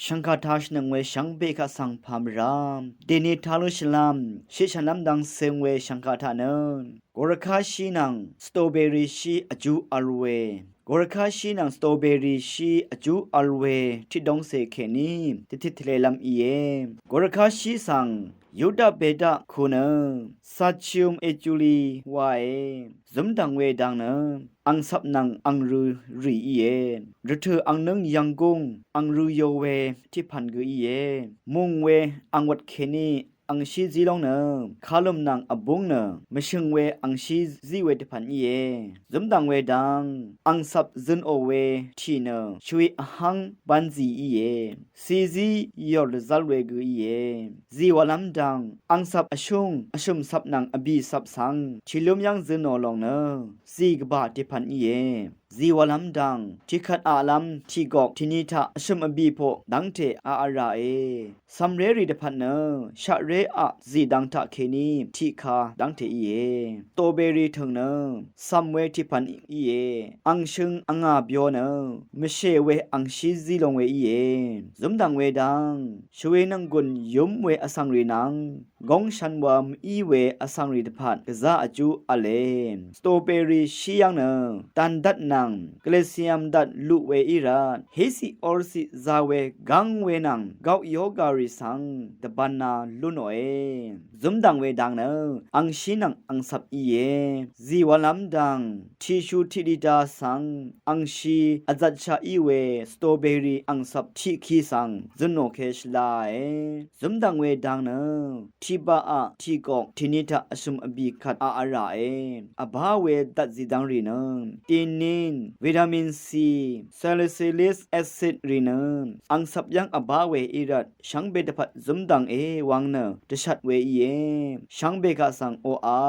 ชังคาทาชนังเวชังเบกะสังพามรามเดเนทาลุชลามชิชันลำดังเซงเวชังคาทานันกอรคาชีนังสตรอเบอรี่ชีอจูอัลเวกอรคาชีนังสตรอเบอรี่ชีอจูอัลเวที่ดงเซเคนีทิทเลลำเอกอรคาชีสังยูดาเบดาคูนสัจชุมเอจูลีวาเอซุมดังเวดังนอังสับนังอังรูรีเอรเธออังนึงยังกุงอังรูโยเวที่พันกุเอมุงเวอังวัดเคนีอังชีจีลงเนคาลมนังอบุงเนมชงเวอังชีจีเวที่พันเอซุมดังเวดังอังสับซึนโอเวทีเนช่วยหังบันจีเอซีซียอร์ซัลเวกุเอจีวาลัมดังอังสับอชุมสับนังอบีสับสังชิลุมยังซึนโอลงเนซีกบาที่พันเอจีวาลัมดังที่ขัดอาลัมที่กอกที่นิทะอชุมอบีโพดังเทอาราเอซัมเรรีเดพันเนชะเรอะจีดังทะเคนีที่คาดังเทเอโตเบรีถึงเนซัมเวที่พันเออังชึงอังอาเบียวเนมเชเวอังชีจีลงเวเอซุมดังเวดังชเวนังกุนยุมเวอสังรีนังกงชันวามอีเวอสังรีเดพันกะซาอจูอะเลสโตเบรีชียังเนตันดัดนังกเลเซียมดัดลุเวอีรานเฮซิออร์ซิซาเวกังเวนังกาวโยการิสังตะบันนาลุโนเอซุมดังเวดังเนอังชินังอังสับอีเอจีวาลัมดังทิชูทิดิดาสังอังชีอาจัดชาอีเวสโตเบรีอังสับทิคีสังซุนโนเคชลาเอซุมดังเวดังเนทิบาอะทิกอกทินิทะอชุมอบีคัดอาราเออบาเวดัดจิดังรีเนตินินวิตามินซีซาลิซิลิกแอซิดรีเนอังสับยังอบาเวอีรัดชังเบดพัดซุมดังเอวังเนตชัดเวเยชังเบกะสังโออา